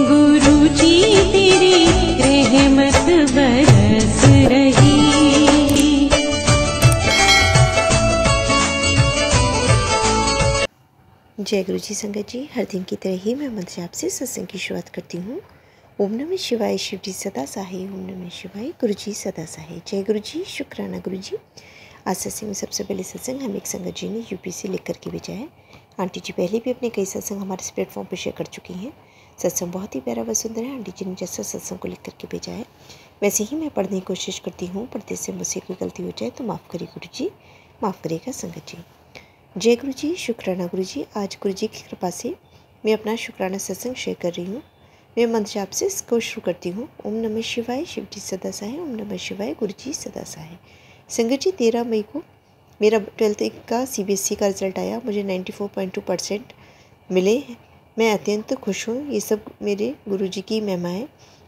गुरु जी तेरी रहमत बरस रही। जय गुरु जी संगत जी, हर दिन की तरह ही मैं मंत्र आपसे सत्संग की शुरुआत करती हूँ। ओम नमः शिवाय, शिव जी सदा सहाय। ओम नमः शिवाय, गुरु जी सदा सहाय। जय गुरु जी, शुक्राना गुरु जी। आज सत्संग में सबसे पहले सत्संग हम एक संगत जी ने यूपी से लिख करके भेजा है। आंटी जी पहले भी अपने कई सत्संग हमारे इस प्लेटफॉर्म पर शेयर कर चुकी हैं। सत्संग बहुत ही प्यारा व सुंदर है। आंटी जी ने जैसा सत्संग को लिख करके भेजा है वैसे ही मैं पढ़ने की कोशिश करती हूँ। पढ़ते से मुझसे कोई गलती हो जाए तो माफ़ करिए गुरु जी, माफ़ करिएगा संगत जी। जय गुरु जी, शुक्राना गुरु जी। आज गुरु जी की कृपा से मैं अपना शुक्राना सत्संग शेयर कर रही हूँ। मैं मंत्र जाप से इसको शुरू करती हूँ। ओम नमः शिवाय, शिव जी सदा सहाय। ओम नमः शिवाय, गुरु जी सदा सहाय। संगत जी, 13 मई को मेरा 12th का CBSE का रिजल्ट आया। मुझे 94.2% मिले। मैं अत्यंत खुश हूँ। ये सब मेरे गुरु जी की महिमा है।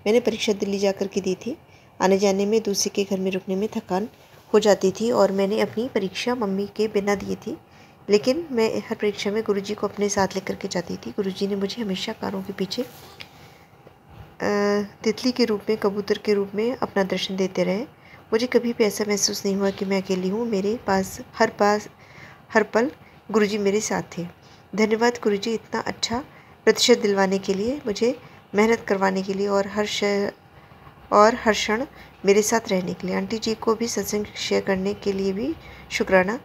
मैंने परीक्षा दिल्ली जा कर के दी थी। आने जाने में, दूसरे के घर में रुकने में थकान हो जाती थी और मैंने अपनी परीक्षा मम्मी के बिना दी थी। लेकिन मैं हर परीक्षा में गुरु जी को अपने साथ लेकर के जाती थी। गुरु जी ने मुझे हमेशा कारों के पीछे तितली के रूप में, कबूतर के रूप में अपना दर्शन देते रहे। मुझे कभी भी ऐसा महसूस नहीं हुआ कि मैं अकेली हूँ। मेरे पास हर पल गुरु जी मेरे साथ थे। धन्यवाद गुरु जी, इतना अच्छा प्रतिशत दिलवाने के लिए, मुझे मेहनत करवाने के लिए और हर क्षण मेरे साथ रहने के लिए। आंटी जी को भी सत्संग शेयर करने के लिए भी शुक्राना।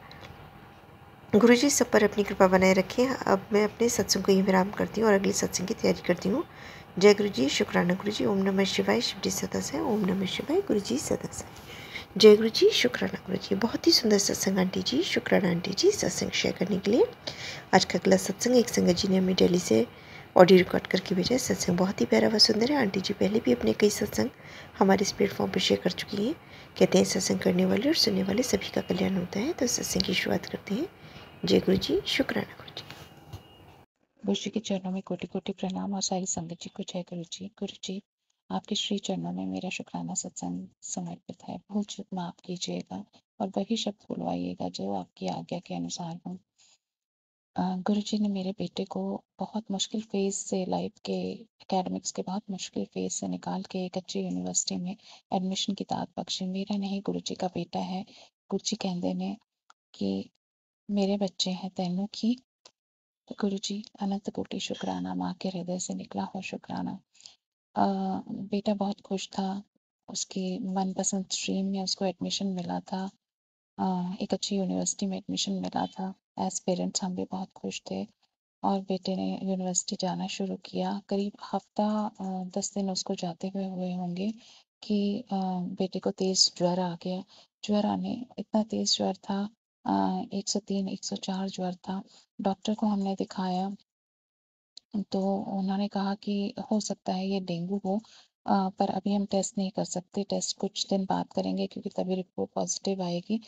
गुरु जी सब पर अपनी कृपा बनाए रखें। अब मैं अपने सत्संग को ही विराम करती हूँ और अगले सत्संग की तैयारी करती हूँ। जय गुरु जी, शुक्राना गुरु जी। ओम नमः शिवाय, शिव जी सदा सहाय। ओम नमः शिवाय, गुरु जी सदा सहाय। जय गुरु जी, शुक्राना गुरु जी। बहुत ही सुंदर सत्संग आंटी जी, शुक्राना आंटी जी सत्संग शेयर करने के लिए। आज का अगला सत्संग एक संगत जी ने हमें दिल्ली से ऑडियो रिकॉर्ड करके भेजा है। सत्संग बहुत ही प्यारा व सुंदर है। आंटी जी पहले भी अपने कई सत्संग हमारे इस प्लेटफॉर्म पर शेयर कर चुकी हैं। कहते हैं सत्संग करने वाले और सुनने वाले सभी का कल्याण होता है। तो सत्संग की शुरुआत करते हैं। जय गुरु जी, शुक्राना गुरु जी। गुरु जी के चरणों में कोटि कोटि प्रणाम और सारी संगत जी को जय गुरु जी। गुरु जी, आपके श्री चरणों में मेरा शुक्राना सत्संग समर्पित है। भूल चूक माफ कीजिएगा और वही शब्द बुलवाइएगा जो आपकी आज्ञा के अनुसार हो। गुरु जी ने मेरे बेटे को बहुत मुश्किल फेज से, लाइफ के एकेडमिक्स के बहुत मुश्किल फेज से निकाल के एक अच्छी यूनिवर्सिटी में एडमिशन की दात बख्शी। मेरा नहीं, गुरु जी का बेटा है। गुरु जी कहते ने कि मेरे बच्चे हैं तेनों की। तो गुरु जी, अनंत कोटि शुक्राना, माँ के हृदय से निकला हो शुक्राना। बेटा बहुत खुश था। उसकी मनपसंद स्ट्रीम में उसको एडमिशन मिला था। एक अच्छी यूनिवर्सिटी में एडमिशन मिला था। एज पेरेंट्स हम भी बहुत खुश थे और बेटे ने यूनिवर्सिटी जाना शुरू किया। करीब हफ्ता 10 दिन उसको जाते हुए हुए होंगे कि बेटे को तेज़ ज्वर आ गया। ज्वर आने, इतना तेज़ ज्वर था, 103 104 ज्वर था। डॉक्टर को हमने दिखाया तो उन्होंने कहा कि हो सकता है ये डेंगू हो, पर अभी हम टेस्ट नहीं कर सकते। टेस्ट कुछ दिन बाद करेंगे क्योंकि तभी रिपोर्ट पॉजिटिव आएगी।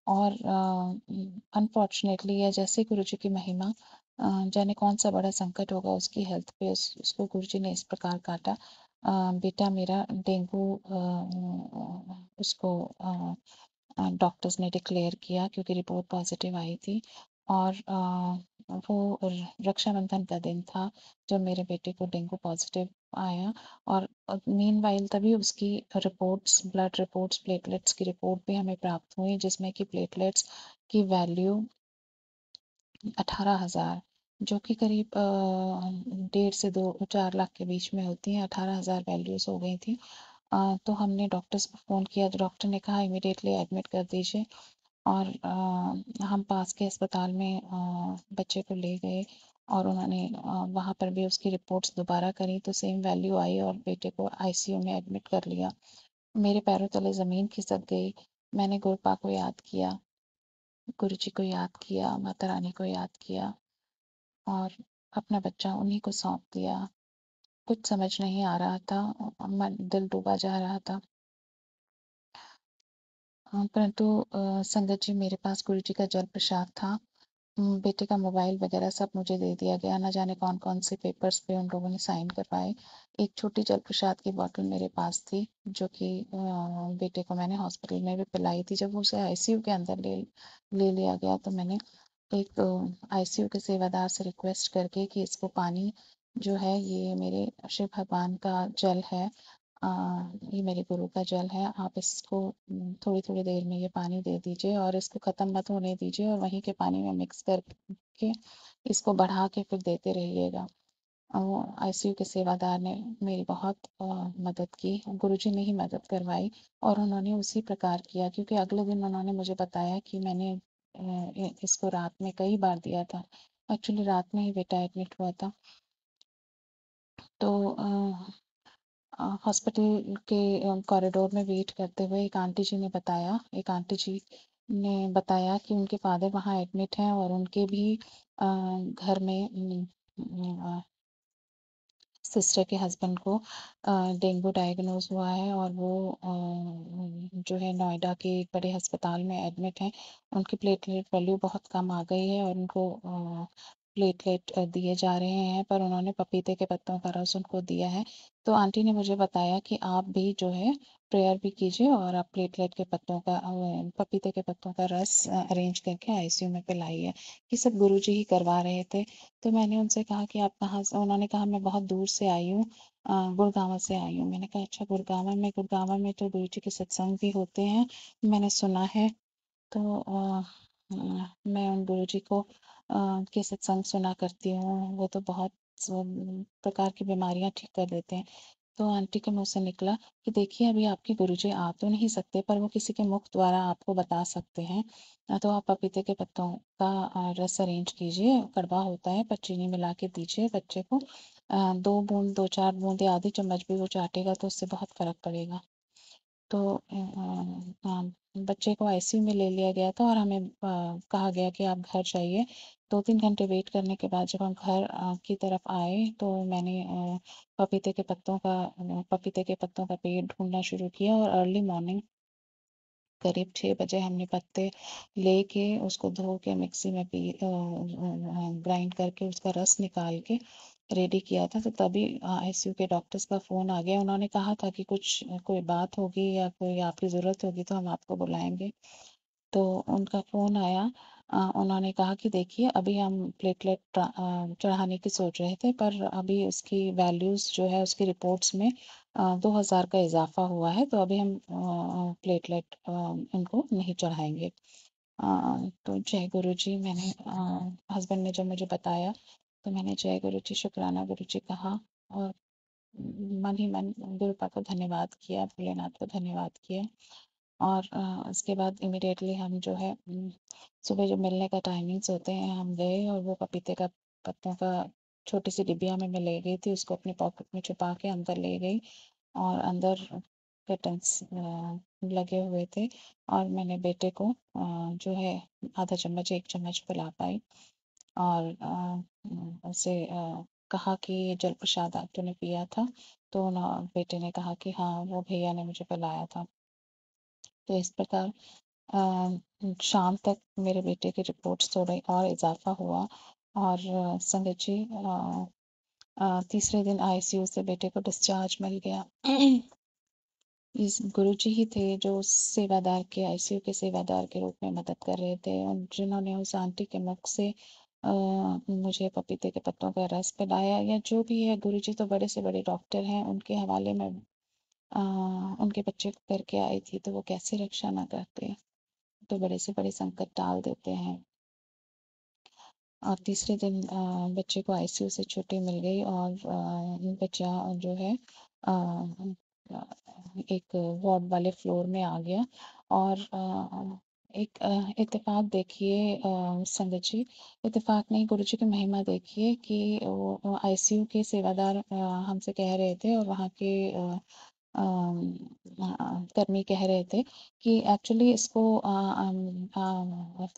और अनफॉर्चुनेटली, या जैसे गुरु जी की महिमा, जाने कौन सा बड़ा संकट होगा उसकी हेल्थ पे, उसको गुरु जी ने इस प्रकार काटा। बेटा मेरा डेंगू उसको डॉक्टर्स ने डिक्लेयर किया क्योंकि रिपोर्ट पॉजिटिव आई थी। और वो रक्षाबंधन का दिन था जब मेरे बेटे को डेंगू पॉजिटिव आया। और मीनवाइल तभी उसकी रिपोर्ट्स, ब्लड रिपोर्ट्स, प्लेटलेट्स की रिपोर्ट भी हमें प्राप्त हुई, जिसमें कि प्लेटलेट्स की वैल्यू 18,000, जो कि करीब 1.5 से 4 लाख के बीच में होती हैं। 18,000 वैल्यूज हो गई थी। तो हमने डॉक्टर्स को फ़ोन किया तो डॉक्टर ने कहा इमीडिएटली एडमिट कर दीजिए। और हम पास के अस्पताल में बच्चे को ले गए और उन्होंने वहाँ पर भी उसकी रिपोर्ट्स दोबारा करी तो सेम वैल्यू आई और बेटे को आईसीयू में एडमिट कर लिया। मेरे पैरों तले ज़मीन खिसक गई। मैंने गुरपा को याद किया, गुरु जी को याद किया, माता रानी को याद किया और अपना बच्चा उन्हीं को सौंप दिया। कुछ समझ नहीं आ रहा था, मन, दिल डूबा जा रहा था। परंतु संगत जी, मेरे पास गुरु जी का जल प्रसाद था। बेटे का मोबाइल वगैरह सब मुझे दे दिया गया। न जाने कौन कौन से पेपर्स पे उन लोगों ने साइन करवाए। एक छोटी जल प्रसाद की बोतल मेरे पास थी जो कि बेटे को मैंने हॉस्पिटल में भी पिलाई थी। जब उसे आईसीयू के अंदर ले लिया गया तो मैंने एक आईसीयू के सेवादार से रिक्वेस्ट करके कि इसको पानी जो है ये मेरे शिव भगवान का जल है। अ, ये मेरे गुरु का जल है। आप इसको थोड़ी-थोड़ी देर में ये पानी दे दीजिए और इसको ख़त्म मत होने दीजिए और वहीं के पानी में मिक्स करके इसको बढ़ा के फिर देते रहिएगा। आईसीयू के सेवादार ने मेरी बहुत मदद की। गुरुजी ने ही मदद करवाई और उन्होंने उसी प्रकार किया, क्योंकि अगले दिन उन्होंने मुझे बताया कि मैंने इसको रात में कई बार दिया था। एक्चुअली रात में ही बेटा एडमिट हुआ था। तो हॉस्पिटल के कॉरिडोर में वेट करते हुए एक आंटी जी ने बताया कि उनके फादर वहाँ एडमिट हैं और उनके भी घर में सिस्टर के हस्बैंड को डेंगू डायग्नोज हुआ है और वो जो है नोएडा के एक बड़े अस्पताल में एडमिट हैं। उनकी प्लेटलेट वैल्यू बहुत कम आ गई है और उनको प्लेटलेट दिए जा रहे हैं, पर उन्होंने पपीते के पत्तों का रस उनको दिया है। तो आंटी ने मुझे बताया कि आप भी जो है प्रेयर भी कीजिए और आप प्लेटलेट के पत्तों का पपीते के पत्तों का रस अरेंज करके आईसीयू में पिलाइए। ये सब गुरुजी ही करवा रहे थे। तो मैंने उनसे कहा कि आप कहाँ से? उन्होंने कहा मैं बहुत दूर से आई हूँ, गुड़गांव से आई हूँ। मैंने कहा अच्छा, गुड़गांव में तो गुरु जी के सत्संग भी होते हैं, मैंने सुना है। तो मैं उन गुरु जी को के सत्संग सुना करती हूँ, वो तो बहुत प्रकार की बीमारियां ठीक कर देते हैं। तो आंटी के मुँह से निकला कि देखिए अभी आपके गुरुजी आ तो नहीं सकते, पर वो किसी के मुख द्वारा आपको बता सकते हैं। तो आप पपीते के पत्तों का रस अरेंज कीजिए, कड़वा होता है, पर चीनी मिला के दीजिए बच्चे को। 2 बूँद 2-4 बूँद या आधी चम्मच भी वो चाटेगा तो उससे बहुत फ़र्क पड़ेगा। तो बच्चे को आईसीयू में ले लिया गया था और हमें कहा गया कि आप घर जाइए। 2-3 घंटे वेट करने के बाद जब हम घर की तरफ आए तो मैंने पपीते के पत्तों का पेड़ ढूँढना शुरू किया और अर्ली मॉर्निंग करीब 6 बजे हमने पत्ते लेके उसको धो के मिक्सी में ग्राइंड करके उसका रस निकाल के रेडी किया था। तो तभी आईसीयू के डॉक्टर्स का फ़ोन आ गया। उन्होंने कहा था कि कोई बात होगी या कोई आपकी ज़रूरत होगी तो हम आपको बुलाएँगे। तो उनका फ़ोन आया। उन्होंने कहा कि देखिए अभी हम प्लेटलेट चढ़ाने की सोच रहे थे, पर अभी उसकी वैल्यूज़ जो है उसकी रिपोर्ट्स में 2000 का इज़ाफ़ा हुआ है, तो अभी हम प्लेटलेट इनको नहीं चढ़ाएँगे। तो जय गुरु जी, मैंने हस्बैंड ने जब मुझे बताया तो मैंने जय गुरु जी, शुक्राना गुरु जी कहा और मन ही मन गुरु पाक को धन्यवाद किया, भोलेनाथ को धन्यवाद किया। और उसके बाद इमीडिएटली हम जो है सुबह जब मिलने का टाइमिंग्स होते हैं हम गए और वो पपीते का पत्तों का छोटी सी डिबिया में मैं ले गई थी, उसको अपने पॉकेट में छुपा के अंदर ले गई और अंदर कर्टन्स लगे हुए थे और मैंने बेटे को जो है आधा चम्मच 1 चम्मच पिला पाई और उसे कहा कि ये जल प्रसाद आज तूने पिया था? तो ना बेटे ने कहा कि हाँ, वो भैया ने मुझे पिलाया था। तो इस प्रकार शाम तक मेरे बेटे की रिपोर्ट्स थोड़े और इज़ाफ़ा हुआ और संगत जी तीसरे दिन आईसीयू से बेटे को डिस्चार्ज मिल गया। इस गुरुजी ही थे जो उस सेवादार के आईसीयू के सेवादार के रूप में मदद कर रहे थे और जिन्होंने उस आंटी के मुख से मुझे पपीते के पत्तों का रस पिलाया या जो भी है। गुरुजी तो बड़े से बड़े डॉक्टर हैं, उनके हवाले में उनके बच्चे को करके आई थी तो वो कैसे रक्षा ना करते, तो बड़े से बड़े संकट टाल देते हैं। और तीसरे दिन बच्चे को आईसीयू से छुट्टी मिल गई और बच्चा जो है एक वार्ड वाले फ्लोर में आ गया और एक इत्तेफाक देखिए संगत जी, इत्तेफाक नहीं गुरुजी की महिमा देखिए कि वो आईसीयू के सेवादार हमसे कह रहे थे और वहाँ के कर्मी कह रहे थे कि एक्चुअली इसको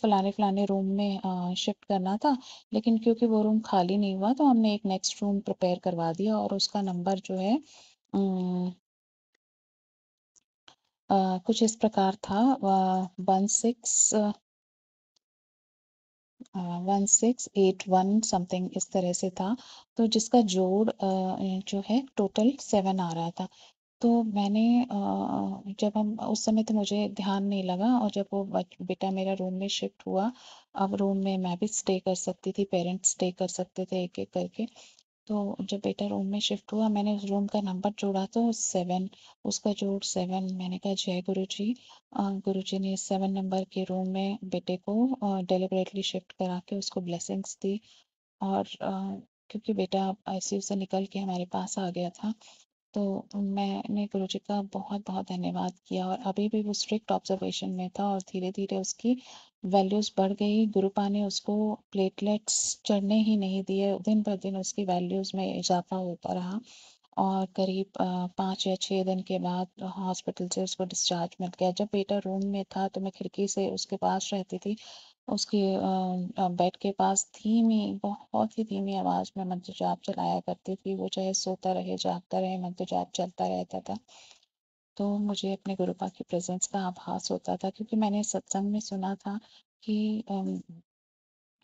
फलाने-फलाने रूम में शिफ्ट करना था, लेकिन क्योंकि वो रूम खाली नहीं हुआ तो हमने एक नेक्स्ट रूम प्रिपेयर करवा दिया और उसका नंबर जो है कुछ इस प्रकार था 1681 समथिंग इस तरह से था, तो जिसका जोड़ जो है टोटल 7 आ रहा था। तो मैंने जब हम उस समय तो मुझे ध्यान नहीं लगा और जब वो बेटा मेरा रूम में शिफ्ट हुआ, अब रूम में मैं भी स्टे कर सकती थी, पेरेंट्स स्टे कर सकते थे एक-एक करके। तो जब बेटा रूम में शिफ्ट हुआ, मैंने उस रूम का नंबर जोड़ा तो 7, उसका जोड़ 7। मैंने कहा जय गुरु जी। गुरु जी ने 7 नंबर के रूम में बेटे को डिलिबरेटली शिफ्ट करा के उसको ब्लेसिंग्स दी। और क्योंकि बेटा आईसीयू से निकल के हमारे पास आ गया था, तो मैंने गुरुजी का बहुत बहुत धन्यवाद किया। और अभी भी वो स्ट्रिक्ट ऑब्जर्वेशन में था और धीरे धीरे उसकी वैल्यूज़ बढ़ गई। गुरुपा ने उसको प्लेटलेट्स चढ़ने ही नहीं दिए, दिन ब दिन उसकी वैल्यूज़ में इजाफा होता रहा। और करीब 5 या 6 दिन के बाद हॉस्पिटल से उसको डिस्चार्ज मिल गया। जब बेटा रूम में था तो मैं खिड़की से उसके पास रहती थी, उसके बेड के पास धीमी, बहुत ही धीमी आवाज़ में मंत्र जाप चलाया करती थी। वो चाहे सोता रहे जागता रहे, मंत्र जाप चलता रहता था। तो मुझे अपने गुरुपा की प्रेजेंस का आभास होता था, क्योंकि मैंने सत्संग में सुना था कि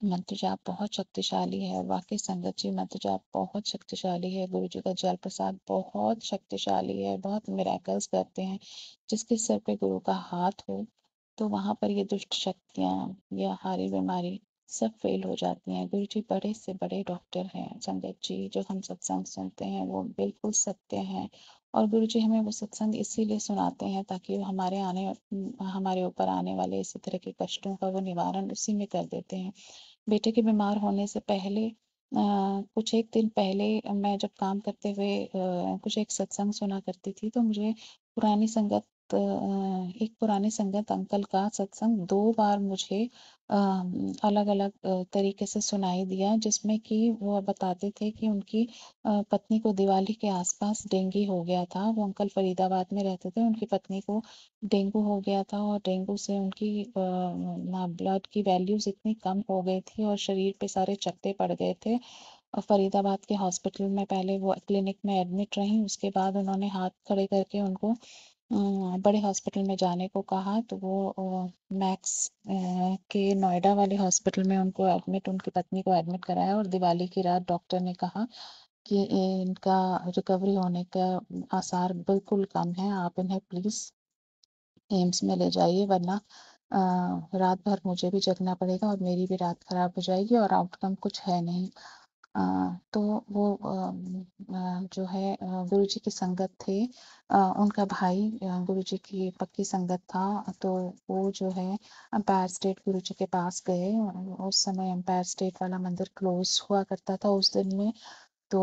मंत्र जाप बहुत शक्तिशाली है। और वाकई संगत जी, मंत्र जाप बहुत शक्तिशाली है। गुरु जी का जल प्रसाद बहुत शक्तिशाली है, बहुत मिरेकल्स करते हैं। जिसके सर पे गुरु का हाथ हो तो वहां पर ये दुष्ट शक्तियां या हारी बीमारी सब फेल हो जाती हैं। गुरु जी बड़े से बड़े डॉक्टर हैं। संगत जी, जो हम सत्संग सुनते हैं वो बिल्कुल सत्य है। और गुरु जी हमें वो सत्संग इसीलिए सुनाते हैं ताकि वो हमारे ऊपर आने वाले इसी तरह के कष्टों का वो निवारण उसी में कर देते हैं। बेटे के बीमार होने से पहले कुछ एक दिन पहले मैं जब काम करते हुए कुछ एक सत्संग सुना करती थी, तो मुझे पुरानी संगत एक पुराने संगत अंकल का सत्संग 2 बार मुझे अलग अलग तरीके से सुनाई दिया, जिसमें कि वो बताते थे कि उनकी पत्नी को दिवाली के आसपास डेंगू हो गया था। वो अंकल फरीदाबाद में रहते थे, उनकी पत्नी को डेंगू हो गया था और डेंगू से उनकी ब्लड की वैल्यूज इतनी कम हो गई थी और शरीर पे सारे चकत्ते पड़ गए थे। और फरीदाबाद के हॉस्पिटल में पहले वो क्लिनिक में एडमिट रहीं, उसके बाद उन्होंने हाथ खड़े करके उनको बड़े हॉस्पिटल में जाने को कहा। तो वो मैक्स के नोएडा वाले हॉस्पिटल में उनको एडमिट, उनकी पत्नी को एडमिट कराया। और दिवाली की रात डॉक्टर ने कहा कि इनका रिकवरी होने का आसार बिल्कुल कम है, आप इन्हें प्लीज़ एम्स में ले जाइए, वरना रात भर मुझे भी जगना पड़ेगा और मेरी भी रात खराब हो जाएगी और आउटकम कुछ है नहीं। तो वो जो है गुरुजी की संगत थे। उनका भाई गुरुजी की पक्की संगत था। तो वो जो है एम्पायर स्टेट गुरुजी के पास गए। उस समय एम्पायर स्टेट वाला मंदिर क्लोज हुआ करता था उस दिन में। तो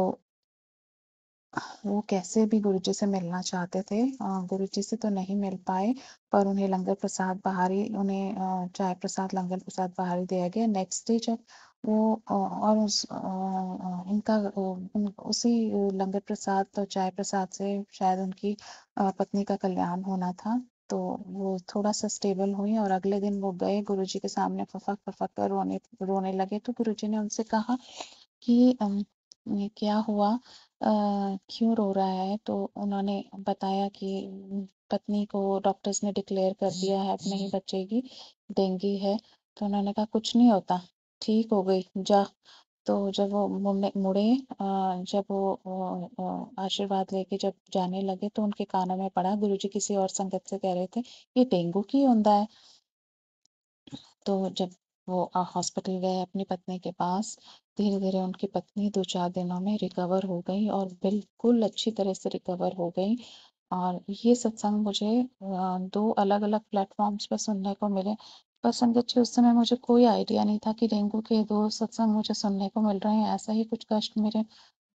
वो कैसे भी गुरुजी से मिलना चाहते थे, गुरुजी से तो नहीं मिल पाए, पर उन्हें लंगर प्रसाद बाहर ही, उन्हें चाय प्रसाद लंगर प्रसाद बाहर ही दिया गया। नेक्स्ट डे जब वो और उस उनका उसी लंगर प्रसाद और चाय प्रसाद से शायद उनकी पत्नी का कल्याण होना था। तो वो थोड़ा सा स्टेबल हुई और अगले दिन वो गए गुरुजी के सामने, फफक फफक कर रोने रोने लगे। तो गुरुजी ने उनसे कहा कि ये क्या हुआ, क्यों रो रहा है? तो उन्होंने बताया कि पत्नी को डॉक्टर्स ने डिक्लेयर कर दिया है, अब नहीं बचेगी, डेंगू है। तो उन्होंने कहा कुछ नहीं होता, ठीक हो गई, जा। तो जब वो मुड़े, जब वो आशीर्वाद लेके जब जाने लगे तो उनके कानों में पड़ा, गुरुजी किसी और संगत से कह रहे थे ये डेंगू की होंदा है। तो जब वो हॉस्पिटल गए अपनी पत्नी के पास, धीरे धीरे उनकी पत्नी 2-4 दिनों में रिकवर हो गई और बिल्कुल अच्छी तरह से रिकवर हो गई। और ये सत्संग मुझे 2 अलग-अलग प्लेटफ़ॉर्म्स पे सुनने को मिले। पर संगत जी, उस समय मुझे कोई आइडिया नहीं था कि डेंगू के 2 सत्संग मुझे सुनने को मिल रहे हैं। ऐसा ही कुछ कष्ट मेरे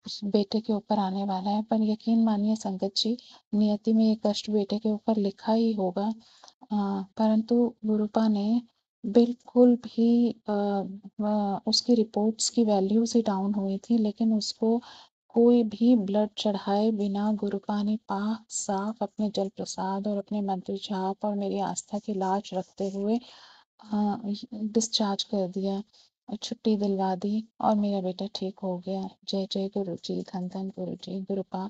उस बेटे के ऊपर आने वाला है। पर यकीन मानिए संगत जी, नियति में ये कष्ट बेटे के ऊपर लिखा ही होगा। परंतु गुरुपा ने बिल्कुल भी उसकी रिपोर्ट्स की वैल्यूज़ ही डाउन हुई थी, लेकिन उसको कोई भी ब्लड चढ़ाए बिना गुरुपा ने पाक साफ अपने जल प्रसाद और अपने मंत्र जाप और मेरी आस्था की लाज रखते हुए डिस्चार्ज कर दिया और छुट्टी दिलवा दी और मेरा बेटा ठीक हो गया। जय जय गुरु जी, धन धन गुरु जी। गुरुपा,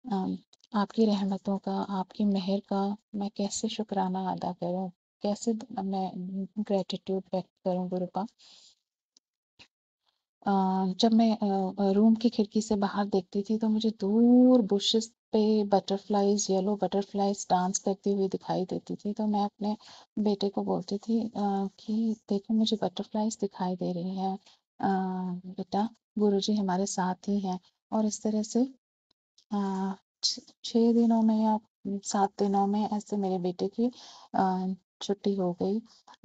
अम, आपकी रहमतों का, आपकी मेहर का मैं कैसे शुक्राना अदा करूं, कैसे मैं ग्रेटिट्यूड व्यक्त करूं गुरुपा। जब मैं रूम की खिड़की से बाहर देखती थी तो मुझे दूर बुशेस पे बटरफ्लाईज, येलो बटरफ्लाईज डांस करती हुई दिखाई देती थी। तो मैं अपने बेटे को बोलती थी कि देखो मुझे बटरफ्लाईज दिखाई दे रही हैं, बेटा गुरुजी हमारे साथ ही हैं। और इस तरह से 6 दिनों में या 7 दिनों में ऐसे मेरे बेटे की छुट्टी हो गई।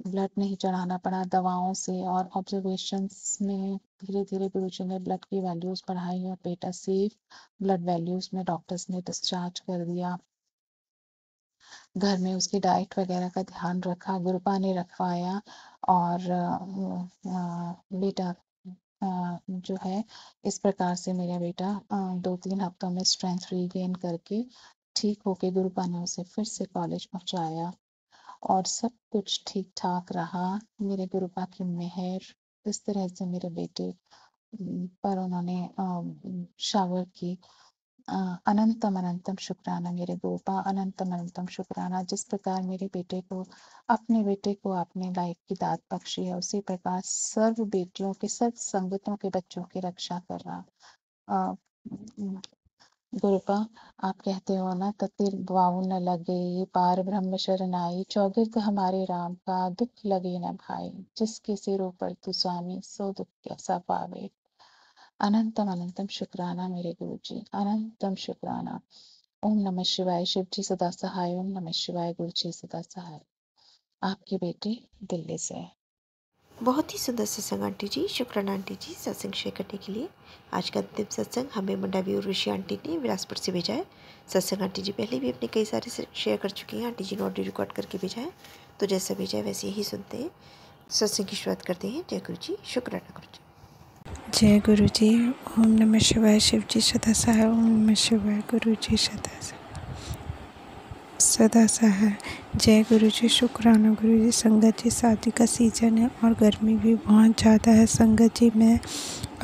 ब्लड नहीं चढ़ाना पड़ा दवाओं से, और ऑब्जर्वेशंस में धीरे-धीरे गुरुजी ने ब्लड की वैल्यूज़ बढ़ाई और बेटा सेफ ब्लड वैल्यूज़ में डॉक्टर्स ने डिस्चार्ज कर दिया। घर में उसकी डाइट वगैरह का ध्यान रखा, गुरुपा ने रखवाया, और बेटा जो है इस प्रकार से मेरा बेटा 2-3 हफ्तों में स्ट्रेंथ रीगेन करके ठीक होके गुरुपा ने उसे फिर से कॉलेज पहुँचाया, और सब कुछ ठीक-ठाक रहा। मेरे गुरुपा की मेहर इस तरह से मेरे बेटे पर उन्होंने शावर की। अनंतम अनंतम शुक्राना मेरे गुरुपा, अनंतम अनंतम शुक्राना। जिस प्रकार मेरे बेटे को, अपने बेटे को आपने लाइफ की दात बख्शी है, उसी प्रकार सर्व बेटियों के, सर्व संगतों के बच्चों की रक्षा कर रहा। अ, गुरुपा, आप कहते हो ना, ततिर वाऊ न लगे पार ब्रह्म शरनाई, चौगिर्द हमारे राम का दुख लगे न भाई, जिसके सिरों पर तू स्वामी सो दुख कैसा पावे। अनंतम अनंतम शुक्राना मेरे गुरुजी, अनंतम शुक्राना। ओम नमः शिवाय। शिव जी सदा सहाय। ओम नमः शिवाय। गुरु जी सदा सहाय। आपकी बेटी दिल्ली से है। बहुत ही सुंदर सत्संग आंटी जी, शुक्राना आंटी जी सत्संग शेयर करने के लिए। आज का अंतिम सत्संग हमें मंडावी उर्वशी आंटी ने बिलासपुर से भेजा है। सत्संग आंटी जी पहले भी अपने कई सारे शेयर कर चुकी हैं, आंटी जी ने ऑडियो रिकॉर्ड करके भेजा है, तो जैसा भेजा है वैसे ही सुनते हैं, सत्संग की शुरुआत करते हैं। जय गुरु जी, शुक्राना गुरु जी। जय गुरु जी। ओम नमः शिवाय। शिव जी सदा सहाय। ओम नमः शिवाय। गुरु जी सदा सहाय। जय गुरु जी, शुक्राना गुरु जी। संगत जी, शादी का सीज़न है और गर्मी भी बहुत ज़्यादा है। संगत जी, मैं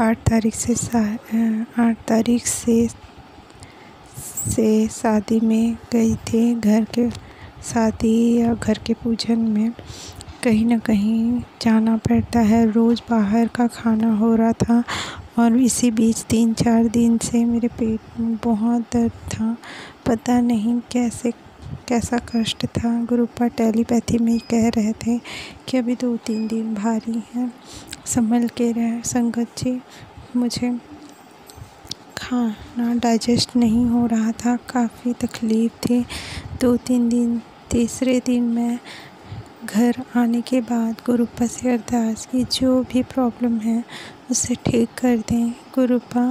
8 तारीख से शादी में गई थी। घर के शादी या घर के पूजन में कहीं ना कहीं जाना पड़ता है। रोज़ बाहर का खाना हो रहा था, और इसी बीच 3-4 दिन से मेरे पेट में बहुत दर्द था। पता नहीं कैसा कष्ट था। गुरुपा टेलीपैथी में ही कह रहे थे कि अभी 2-3 दिन भारी हैं, संभल के रहे। संगत जी, मुझे खाना डाइजेस्ट नहीं हो रहा था, काफ़ी तकलीफ़ थी। 2-3 दिन, तीसरे दिन मैं घर आने के बाद गुरुपा से अरदास की, जो भी प्रॉब्लम है उसे ठीक कर दें गुरुपा।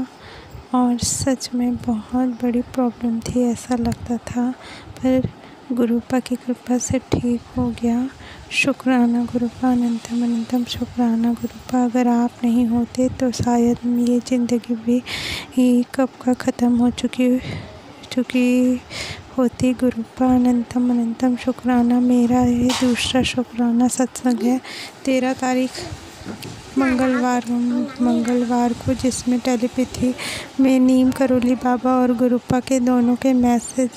और सच में बहुत बड़ी प्रॉब्लम थी, ऐसा लगता था, पर गुरुपा की कृपा से ठीक हो गया। शुक्राना गुरुपा, अनंतम अनंतम शुक्राना गुरुपा। अगर आप नहीं होते तो शायद ये ज़िंदगी भी कब का ख़त्म हो चुकी होती। गुरुपा, अनंतम अनंतम शुक्राना। मेरा ये दूसरा शुक्राना सत्संग है। 13 तारीख मंगलवार को, जिसमें टेलीपैथी में नीम करोली बाबा और गुरुपा के दोनों के मैसेज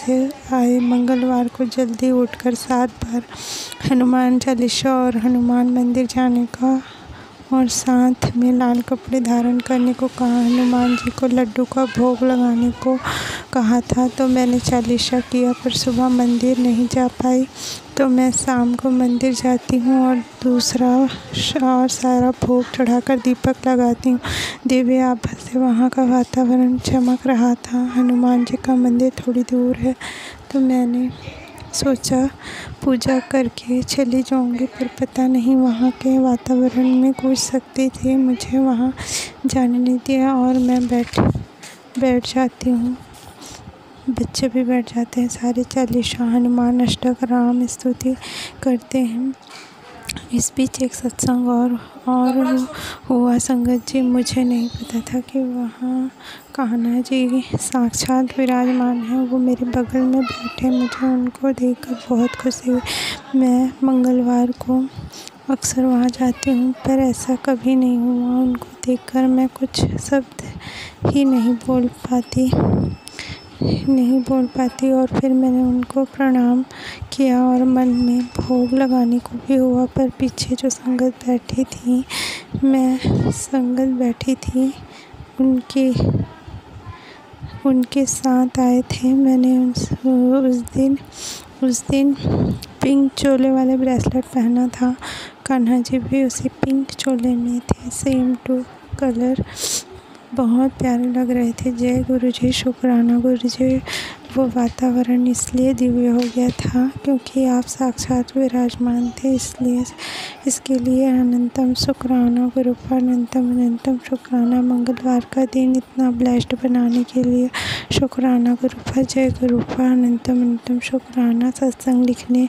आए। मंगलवार को जल्दी उठकर 7 बार हनुमान चालीसा और हनुमान मंदिर जाने का, और साथ में लाल कपड़े धारण करने को कहा। हनुमान जी को लड्डू का भोग लगाने को कहा था, तो मैंने चालीसा किया, पर सुबह मंदिर नहीं जा पाई, तो मैं शाम को मंदिर जाती हूँ और दूसरा और सारा भोग चढ़ाकर दीपक लगाती हूँ। दिव्य आभा से वहाँ का वातावरण चमक रहा था। हनुमान जी का मंदिर थोड़ी दूर है, तो मैंने सोचा पूजा करके चली जाऊंगी, पर पता नहीं वहाँ के वातावरण में कुछ शक्ति थी, मुझे वहाँ जाने नहीं दिया, और मैं बैठ जाती हूँ। बच्चे भी बैठ जाते हैं, सारे चालीसा, हनुमान अष्टक, राम स्तुति करते हैं। इस बीच एक सत्संग और हुआ। संगत जी, मुझे नहीं पता था कि वहाँ कान्हा जी साक्षात विराजमान हैं। वो मेरे बगल में बैठे, मुझे उनको देखकर बहुत खुशी हुई। मैं मंगलवार को अक्सर वहाँ जाती हूँ, पर ऐसा कभी नहीं हुआ। उनको देखकर मैं कुछ शब्द ही नहीं बोल पाती, और फिर मैंने उनको प्रणाम किया और मन में भोग लगाने को भी हुआ। पर पीछे जो संगत बैठी थी उनके साथ आए थे। मैंने उस दिन पिंक चोले वाले ब्रेसलेट पहना था। कान्हा जी भी उसी पिंक चोले में थे, सेम टू कलर बहुत प्यारे लग रहे थे। जय गुरु जी, शुक्राना गुरु जी। वो वातावरण इसलिए दिव्य हो गया था क्योंकि आप साक्षात विराजमान थे, इसलिए इसके लिए अनंतम शुक्राना गुरुपा, अनंतम अनंतम शुक्राना। मंगलवार का दिन इतना ब्लेस्ड बनाने के लिए शुक्राना गुरुपा। जय गुरुपा, अनंतम अनंतम शुक्राना। सत्संग लिखने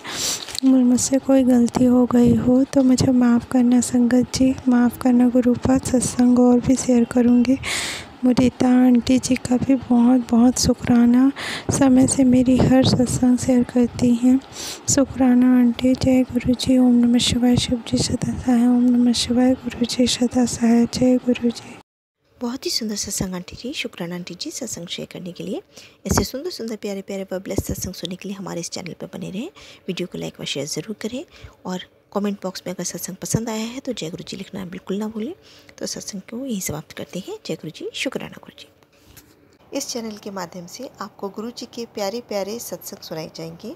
मुझसे कोई गलती हो गई हो तो मुझे माफ़ करना संगत जी, माफ़ करना गुरुपा। सत्संग और भी शेयर करूँगी। मुदिता आंटी जी का भी बहुत बहुत शुक्राना, समय से मेरी हर सत्संग शेयर करती हैं। शुक्राना आंटी। जय गुरु जी। ओम नमः शिवाय। शिव जी सदा सहाय। ओम नमः शिवाय। गुरु जी सदा सहाय। जय गुरु जी। बहुत ही सुंदर सत्संग आंटी जी, शुक्राना आंटी जी सत्संग शेयर करने के लिए। ऐसे सुंदर सुंदर प्यारे प्यारे व ब्लेस्ड सत्संग सुनने के लिए हमारे इस चैनल पर बने रहें। वीडियो को लाइक व शेयर ज़रूर करें और कमेंट बॉक्स में अगर सत्संग पसंद आया है तो जय गुरु जी लिखना बिल्कुल ना भूलें। तो सत्संग को यहीं समाप्त करते हैं। जय गुरु जी, शुक्राना गुरु जी। इस चैनल के माध्यम से आपको गुरु जी के प्यारे प्यारे सत्संग सुनाए जाएंगे।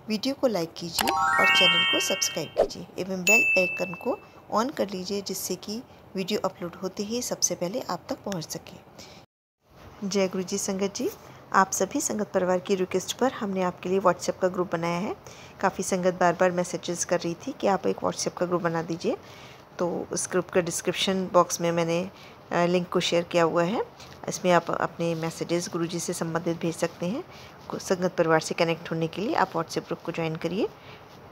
वीडियो को लाइक कीजिए और चैनल को सब्सक्राइब कीजिए एवं बेल आइकन को ऑन कर लीजिए, जिससे कि वीडियो अपलोड होते ही सबसे पहले आप तक पहुंच सके। जय गुरु जी संगत जी। आप सभी संगत परिवार की रिक्वेस्ट पर हमने आपके लिए व्हाट्सएप का ग्रुप बनाया है। काफ़ी संगत बार बार मैसेजेस कर रही थी कि आप एक व्हाट्सएप का ग्रुप बना दीजिए, तो उस ग्रुप का डिस्क्रिप्शन बॉक्स में मैंने लिंक को शेयर किया हुआ है। इसमें आप अपने मैसेजेस गुरुजी से संबंधित भेज सकते हैं। संगत परिवार से कनेक्ट होने के लिए आप व्हाट्सएप ग्रुप को ज्वाइन करिए।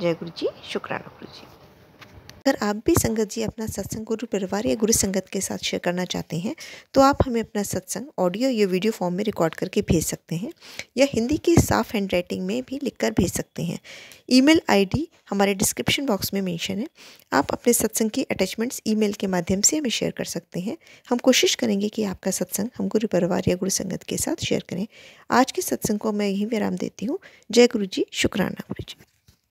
जय गुरु जी, शुक्राना गुरु जी। अगर आप भी संगत जी अपना सत्संग गुरु परिवार या गुरु संगत के साथ शेयर करना चाहते हैं तो आप हमें अपना सत्संग ऑडियो या वीडियो फॉर्म में रिकॉर्ड करके भेज सकते हैं या हिंदी की साफ हैंड राइटिंग में भी लिखकर भेज सकते हैं। ईमेल आईडी हमारे डिस्क्रिप्शन बॉक्स में मेंशन है। आप अपने सत्संग की अटैचमेंट्स ईमेल के माध्यम से हमें शेयर कर सकते हैं। हम कोशिश करेंगे कि आपका सत्संग हम गुरु परिवार या गुरु संगत के साथ शेयर करें। आज के सत्संग को मैं यहीं विराम देती हूँ। जय गुरु जी, शुक्राना।